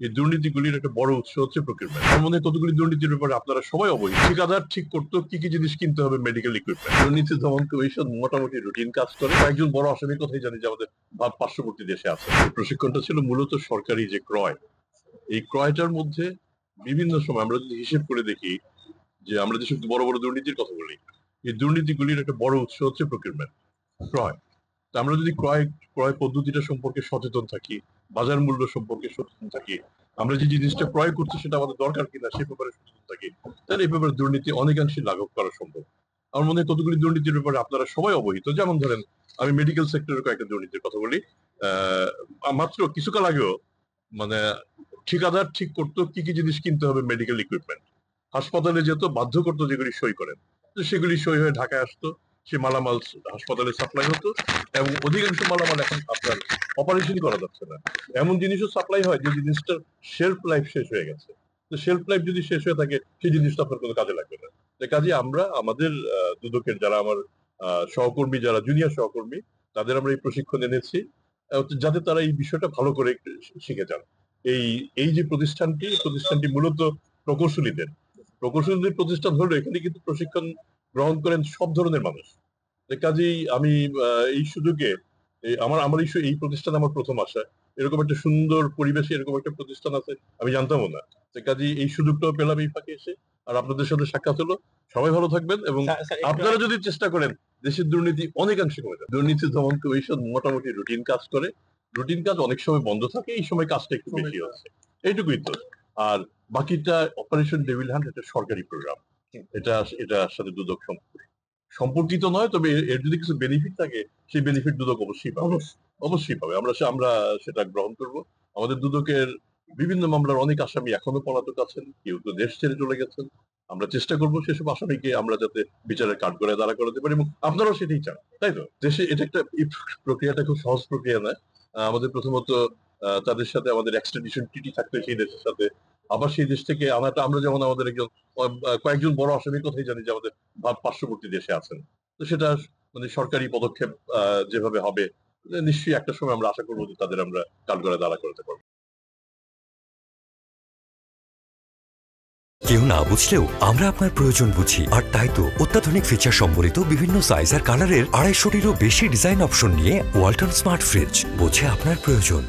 এই দুর্নীতিগুলির একটা বড় উৎস হচ্ছে প্রকিউরমেন্ট। তার মধ্যে কতগুলি দুর্নীতির ব্যাপারে আপনারা সবাই অবহিত। ঠিকাদার ঠিক করতে কি কি জিনিস কিনতে হবে, মেডিকেল ইকুইপমেন্ট। দুর্নীতি দমন কমিশন মোটামুটি রুটিন কাজ করে। কয়েকজন বড় আসামির কথাই জানি যে আমাদের পার্শ্ববর্তী দেশে আছে। এই প্রশিক্ষণটা ছিল মূলত সরকারি যে ক্রয়, এই ক্রয়টার মধ্যে বিভিন্ন সময় আমরা যদি হিসেব করে দেখি যে আমরা যেসব বড় বড় দুর্নীতির কথা বলি, এই দুর্নীতিগুলির একটা বড় উৎস হচ্ছে প্রকিউরমেন্ট, ক্রয়। তা আমরা যদি ক্রয় ক্রয় পদ্ধতিটা সম্পর্কে সচেতন থাকি, বাজার মূল্য সম্পর্কে সচেতন থাকি, আমরা যে জিনিসটা ক্রয় করছি সেটা আমাদের দরকার কিনা সে ব্যাপারে সচেতন থাকি, তাহলে এই ব্যাপারে দুর্নীতি অনেকাংশে লাঘব করা সম্ভব। আমার মনে হয় কতগুলি দুর্নীতির ব্যাপারে আপনারা সবাই অবহিত। যেমন ধরেন, আমি মেডিকেল সেক্টরের কয়েকটা দুর্নীতির কথা বলি। মাত্র কিছুকাল আগেও মানে ঠিকাদার ঠিক করতো কি কি জিনিস কিনতে হবে, মেডিকেল ইকুইপমেন্ট। হাসপাতালে যেত, বাধ্য করতো যেগুলি সই করেন, তো সেগুলি সই হয়ে ঢাকায় আসতো, সে মালামাল হাসপাতালে সাপ্লাই হতো। এবং অধিকাংশ মালামাল এখন আপনার অপারেশন করা যাচ্ছে না, এমন জিনিসও সাপ্লাই হয় যে জিনিসটার শেলফ লাইফ শেষ হয়ে গেছে। তো শেলফ লাইফ যদি শেষ হয়ে থাকে, সেই জিনিসটা আপনার কোনো কাজে লাগবে না। কাজে আমরা আমাদের দুদকের যারা আমার সহকর্মী, যারা জুনিয়র সহকর্মী, তাদের আমরা এই প্রশিক্ষণ এনেছি যাতে তারা এই বিষয়টা ভালো করে শিখে যান। এই এই যে প্রতিষ্ঠানটি মূলত প্রকৌশলীদের প্রকৌশলীদের প্রতিষ্ঠান হলো। এখানে কিন্তু প্রশিক্ষণ গ্রহণ করেন সব ধরনের মানুষ। কাজেই আমি এই সুযোগে আমার আমার এই প্রতিষ্ঠানে আমার প্রথম আসা। এরকম একটা সুন্দর পরিবেশে এরকম একটা প্রতিষ্ঠান আছে আমি জানতামও না। কাজেই এই সুযোগটাও পেলাম এই ফাঁকে এসে। আর আপনাদের সাথে সাক্ষাৎ হলো। সবাই ভালো থাকবেন এবং আপনারা যদি চেষ্টা করেন, দেশের দুর্নীতি অনেকাংশে কমে যাবে। দুর্নীতি দমন কমিশন মোটামুটি রুটিন কাজ করে। রুটিন কাজ অনেক সময় বন্ধ থাকে, এই সময় কাজটা একটু বেশি হচ্ছে, এইটুকুই তো। আর বাকিটা অপারেশন ডেভিল হান্ট একটা সরকারি প্রোগ্রাম, এটার সাথে দুদক সম্পর্কিত নয়। তবে এর যদি কিছু বেনিফিট থাকে, সেই বেনিফিট দুদক অবশ্যই পাবে, অবশ্যই পাবে। আমরা সেটা গ্রহণ করব। আমাদের দুদকের বিভিন্ন মামলার অনেক আসামি এখনো পলাতক আছেন, কেউ তো দেশ ছেড়ে চলে গেছেন। আমরা চেষ্টা করব সেসব আসামিকে আমরা যাতে বিচারের কাঠগড়ায় দাঁড়া করাতে পারি, এবং আপনারাও সেটাই চান, তাই তো? দেশে এটা একটা প্রক্রিয়াটা খুব সহজ প্রক্রিয়া নয়। আমাদের প্রথমত তাদের সাথে আমাদের এক্সট্রাডিশন ট্রিটি থাকতে সেই দেশের সাথে, আবার সেই দেশ থেকে আনাটা, আমরা যেমন আমাদের একজন কয়েকজন বড় আসামির কথাই জানি যে আমাদের পার্শ্ববর্তী দেশে আছেন। তো সেটা সরকারি পদক্ষেপ যেভাবে হবে, নিশ্চয়ই একটা সময় আমরা আশা করবো যে তাদের আমরা কাঠগড়ায় দাঁড়া করাতে পারবো। কেউ না বুঝলেও আমরা আপনার প্রয়োজন বুঝি, আর তাই তো অত্যাধুনিক ফিচার সম্বলিত বিভিন্ন সাইজ আর কালারের 250-টিরও বেশি ডিজাইন অপশন নিয়ে ওয়ালটন স্মার্ট ফ্রিজ বোঝে আপনার প্রয়োজন।